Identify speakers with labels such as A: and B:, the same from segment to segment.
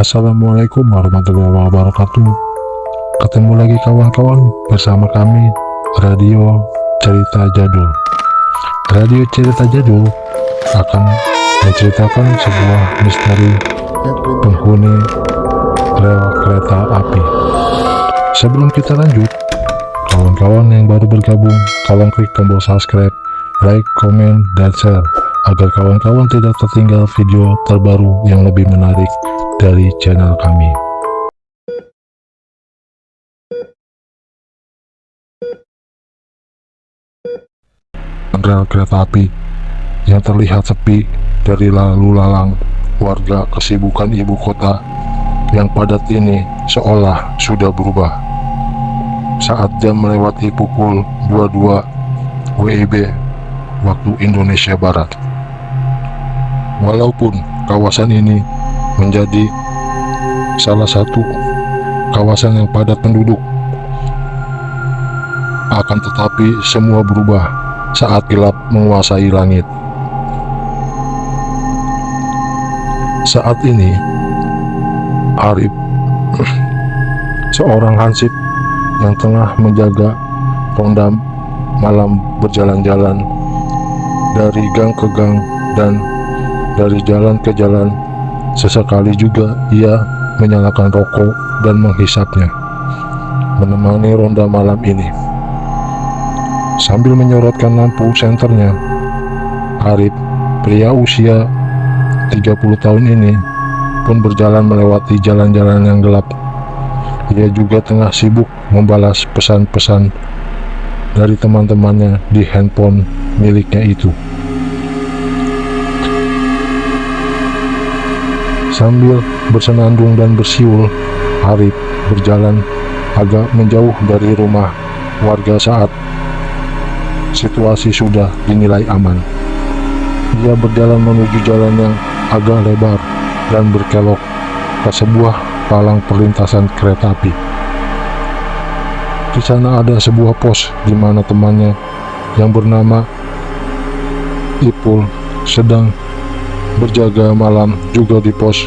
A: Assalamualaikum warahmatullahi wabarakatuh. Ketemu lagi kawan-kawan bersama kami Radio Cerita Jadul. Radio Cerita Jadul akan menceritakan sebuah misteri penghuni rel kereta api. Sebelum kita lanjut, kawan-kawan yang baru bergabung, tolong klik tombol subscribe, like, komen, dan share agar kawan-kawan tidak tertinggal video terbaru yang lebih menarik dari channel kami. Rel kereta api yang terlihat sepi dari lalu lalang warga kesibukan ibu kota yang padat ini seolah sudah berubah saat jam melewati pukul 22 WIB waktu Indonesia Barat. Walaupun kawasan ini menjadi salah satu kawasan yang padat penduduk, akan tetapi semua berubah saat gelap menguasai langit. Saat ini Arif, seorang hansip yang tengah menjaga ronda malam, berjalan-jalan dari gang ke gang dan dari jalan ke jalan. Sesekali juga ia menyalakan rokok dan menghisapnya, menemani ronda malam ini. Sambil menyorotkan lampu senternya, Arif, pria usia 30 tahun ini, pun berjalan melewati jalan-jalan yang gelap. Ia juga tengah sibuk membalas pesan-pesan dari teman-temannya di handphone miliknya itu. Sambil bersenandung dan bersiul, Arif berjalan agak menjauh dari rumah warga saat situasi sudah dinilai aman. Ia berjalan menuju jalan yang agak lebar dan berkelok ke sebuah palang perlintasan kereta api. Di sana ada sebuah pos di mana temannya yang bernama Ipul sedang berjaga malam juga di pos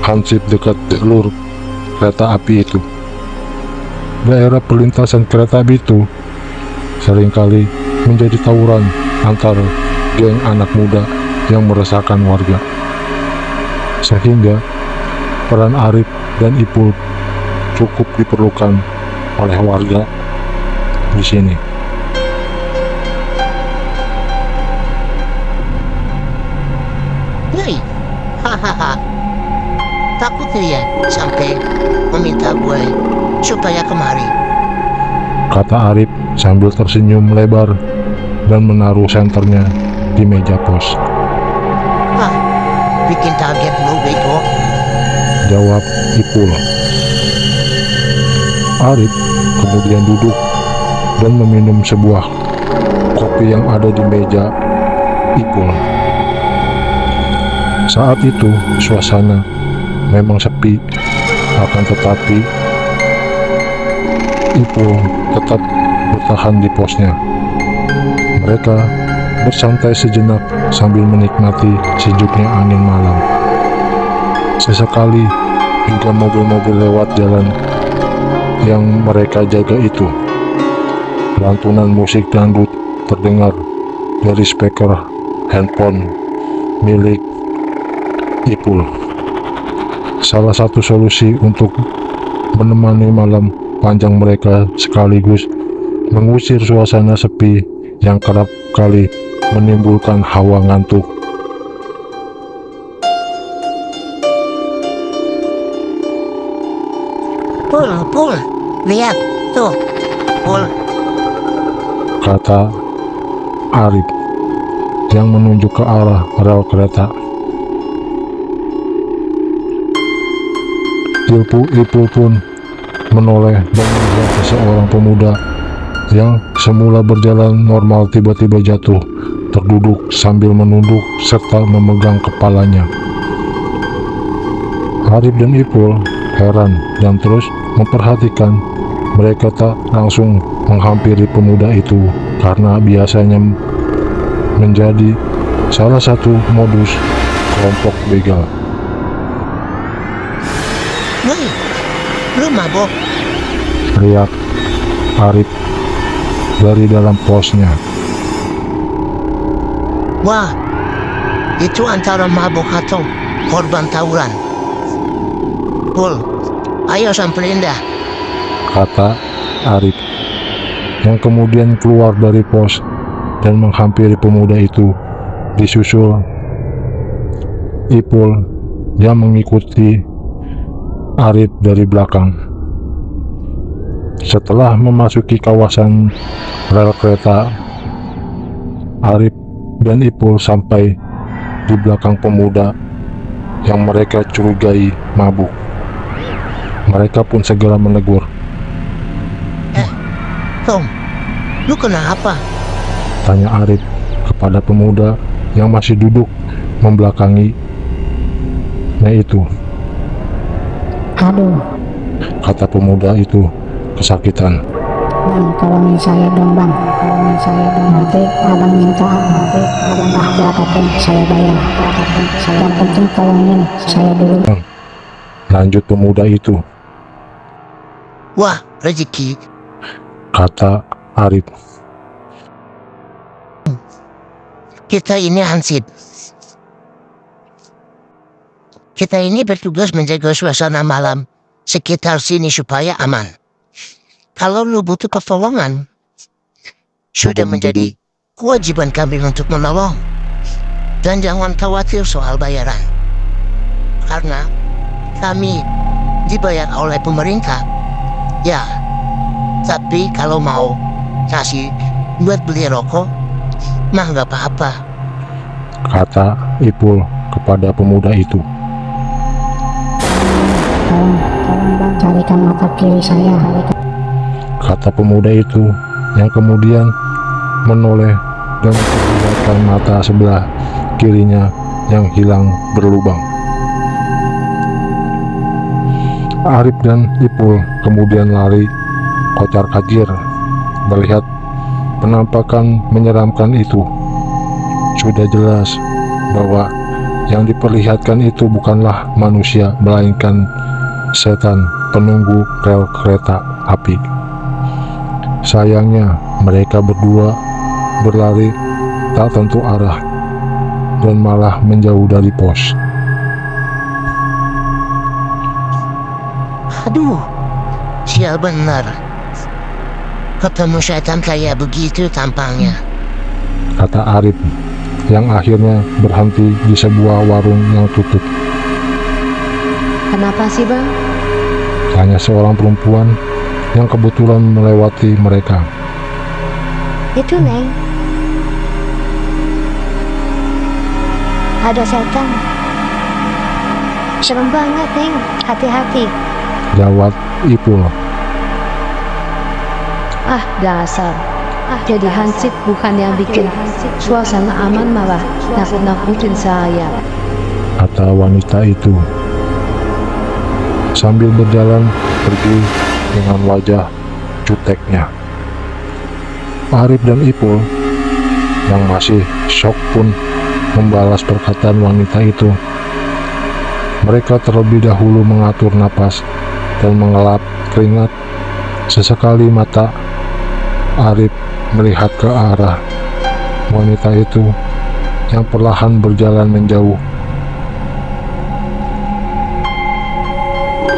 A: hansip dekat jalur kereta api itu. Daerah perlintasan kereta api itu seringkali menjadi tawuran antar geng anak muda yang meresahkan warga, sehingga peran Arif dan Ipul cukup diperlukan oleh warga di sini.
B: Hei, hahaha, takut kalian sampai meminta gue supaya kemari.
A: Kata Arif sambil tersenyum lebar dan menaruh senternya di meja pos.
B: Hah, bikin kaget lu bego.
A: Jawab Ipul. Arif kemudian duduk dan meminum sebuah kopi yang ada di meja Ipul. Saat itu suasana memang sepi, akan tetapi Ipul tetap bertahan di posnya. Mereka bersantai sejenak sambil menikmati sejuknya angin malam. Sesekali hingga mobil-mobil lewat jalan yang mereka jaga itu. Lantunan musik dangdut terdengar dari speaker handphone milik Ipul. Salah satu solusi untuk menemani malam panjang mereka sekaligus mengusir suasana sepi yang kerap kali menimbulkan hawa ngantuk.
B: Pul, lihat tuh, Pul.
A: Kata Arif yang menunjuk ke arah rel kereta. Ipul pun menoleh dan melihat seseorang pemuda yang semula berjalan normal tiba-tiba jatuh, terduduk sambil menunduk serta memegang kepalanya. Arif dan Ipul heran dan terus memperhatikan. Mereka tak langsung menghampiri pemuda itu karena biasanya menjadi salah satu modus kelompok begal.
B: Woi, lu mabok?
A: Teriak Arif dari dalam posnya.
B: Wah, itu antara mabok atau korban tawuran. Pul, ayo samperin dah.
A: Kata Arif, yang kemudian keluar dari pos dan menghampiri pemuda itu, disusul Ipul yang mengikuti Arif dari belakang. Setelah memasuki kawasan rel kereta, Arif dan Ipul sampai di belakang pemuda yang mereka curigai mabuk. Mereka pun segera menegur.
B: Tom, lu kenapa?
A: Tanya Arif kepada pemuda yang masih duduk membelakanginya itu.
C: Aduh,
A: Kata pemuda itu kesakitan.
C: bang, tolongin saya dong bang, tolongin saya dong. Nanti abang minta, nanti abang berapapun saya bayar, berapapun saya. Yang penting tolongin saya dulu.
A: Lanjut pemuda itu,
B: Wah, rezeki.
A: kata Arif.
B: Kita ini hansip. Kita ini bertugas menjaga suasana malam sekitar sini supaya aman. Kalau lu butuh pertolongan, sudah menjadi kewajiban kami untuk menolong. Dan jangan khawatir soal bayaran. Karena kami dibayar oleh pemerintah. Ya, tapi kalau mau kasih buat beli rokok, mah nggak apa-apa.
A: Kata Ipul kepada pemuda itu.
C: Tolong bang, carikan mata kiri saya.
A: Kata pemuda itu yang kemudian menoleh dan memperlihatkan mata sebelah kirinya yang hilang berlubang. Arif dan Ipul kemudian lari kocar-kacir melihat penampakan menyeramkan itu. Sudah jelas bahwa yang diperlihatkan itu bukanlah manusia melainkan setan penunggu rel kereta api. Sayangnya mereka berdua berlari tak tentu arah dan malah menjauh dari pos.
B: Aduh, sial benar. Ketemu setan kayak begitu tampangnya.
A: Kata Arif yang akhirnya berhenti di sebuah warung yang tutup.
D: Kenapa sih bang?
A: Tanya seorang perempuan yang kebetulan melewati mereka.
D: Itu Neng. Ada setan. Serem banget Neng, hati-hati.
A: Jawab Ipul.
D: Ah dasar. Jadi hansip bukan yang bikin suasana aman malah nakut-nakutin saya.
A: Kata wanita itu sambil berjalan pergi dengan wajah juteknya. Arif dan Ipul yang masih syok pun membalas perkataan wanita itu. Mereka terlebih dahulu mengatur napas dan mengelap keringat. Sesekali mata Arif melihat ke arah wanita itu yang perlahan berjalan menjauh.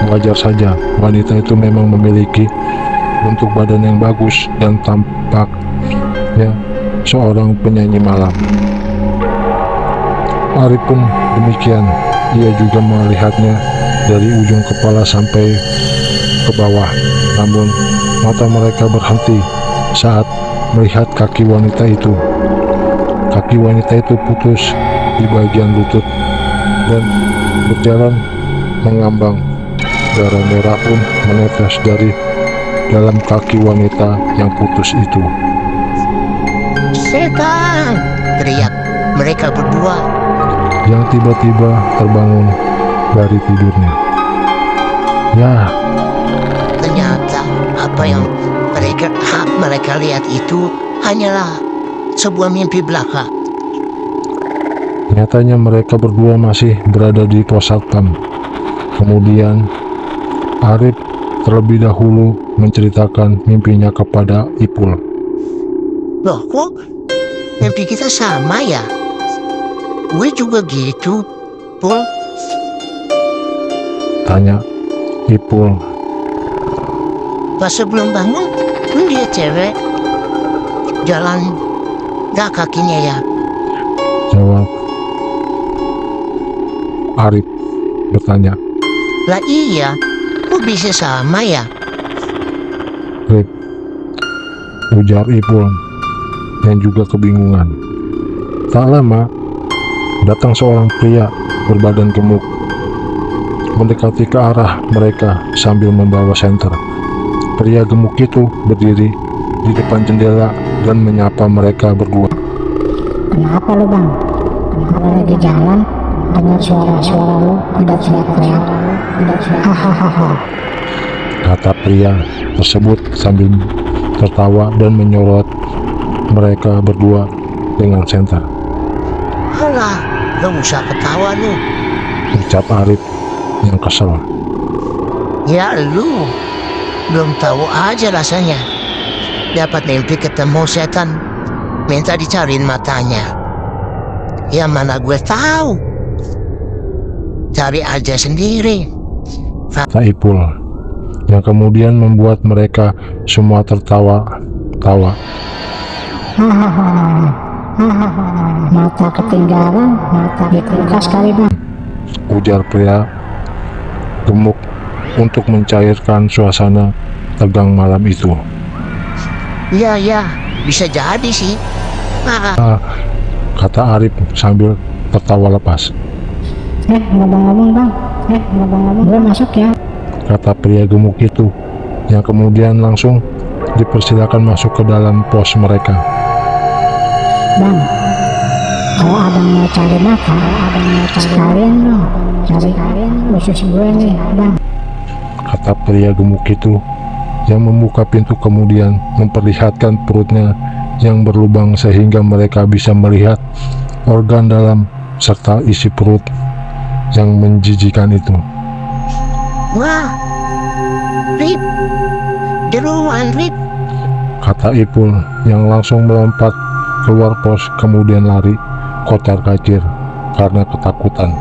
A: Wajar saja, wanita itu memang memiliki bentuk badan yang bagus dan tampaknya seorang penyanyi malam. Arif pun demikian, ia juga melihatnya dari ujung kepala sampai ke bawah. Namun mata mereka berhenti saat melihat kaki wanita itu. Kaki wanita itu putus di bagian lutut dan berjalan mengambang. Darah merah pun menetes dari dalam kaki wanita yang putus itu.
B: Setan! Teriak mereka berdua.
A: Yang tiba-tiba terbangun dari tidurnya. Ya,
B: Ternyata apa yang mereka lihat itu hanyalah sebuah mimpi belaka.
A: nyatanya mereka berdua masih berada di pos satpam. Kemudian Arif terlebih dahulu menceritakan mimpinya kepada Ipul.
B: Loh, kok mimpi kita sama ya? Gue juga gitu, Pul.
A: Tanya Ipul.
B: Pas sebelum bangun, lu lihat cewek jalan gak kakinya ya?
A: Jawab Arif bertanya.
B: Lah iya, kok bisa sama ya?
A: Rip, ujar Ipul yang juga kebingungan. Tak lama, datang seorang pria berbadan gemuk mendekati ke arah mereka sambil membawa senter. Pria gemuk itu berdiri di depan jendela dan menyapa mereka berdua.
C: Kenapa lu bang? Kenapa lagi jalan? Dengar suara-suara lu, udah teriak-teriak. Hahaha.
A: Kata pria tersebut sambil tertawa dan menyorot mereka berdua dengan senter.
B: Alah, gak usah ketawa lu.
A: Ucap Arif yang kesel.
B: Ya lu, belum tahu aja rasanya. Dapat mimpi ketemu setan, minta dicariin matanya. Ya mana gue tahu. Cari aja sendiri.
A: Kata Ipul yang kemudian membuat mereka semua tertawa-tawa.
C: Mata ketinggalan, mata di kulkas kali bang.
A: Ujar pria gemuk untuk mencairkan suasana tegang malam itu.
B: Ya, bisa jadi sih.
A: Kata Arif sambil tertawa lepas.
C: Ngomong-ngomong bang, gue masuk ya.
A: Kata pria gemuk itu yang kemudian langsung dipersilakan masuk ke dalam pos mereka.
C: Bang, kalau abang mau cari makan, sekalian dong, cari khusus gue nih bang.
A: Kata pria gemuk itu yang membuka pintu kemudian memperlihatkan perutnya yang berlubang sehingga mereka bisa melihat organ dalam serta isi perut yang menjijikan itu.
B: Wah, Rip, jeruan Rip.
A: Kata Ipul yang langsung melompat keluar pos kemudian lari kocar kacir karena ketakutan.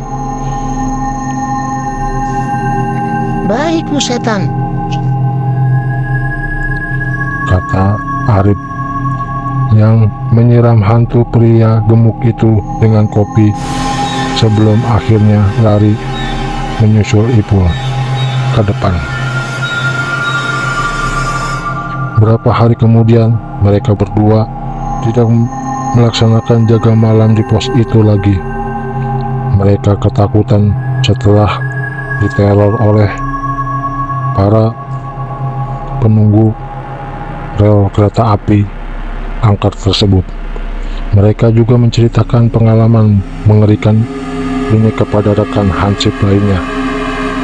B: Baik lu setan.
A: Kata Arif yang menyiram hantu pria gemuk itu dengan kopi sebelum akhirnya lari menyusul Ipul ke depan. Berapa hari kemudian mereka berdua tidak melaksanakan jaga malam di pos itu lagi. Mereka ketakutan setelah diteror oleh para penunggu rel kereta api angker tersebut. Mereka juga menceritakan pengalaman mengerikan ini kepada rekan hansip lainnya.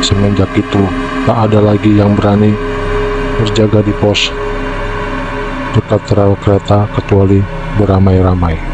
A: Semenjak itu, tak ada lagi yang berani berjaga di pos dekat rel kereta kecuali beramai-ramai.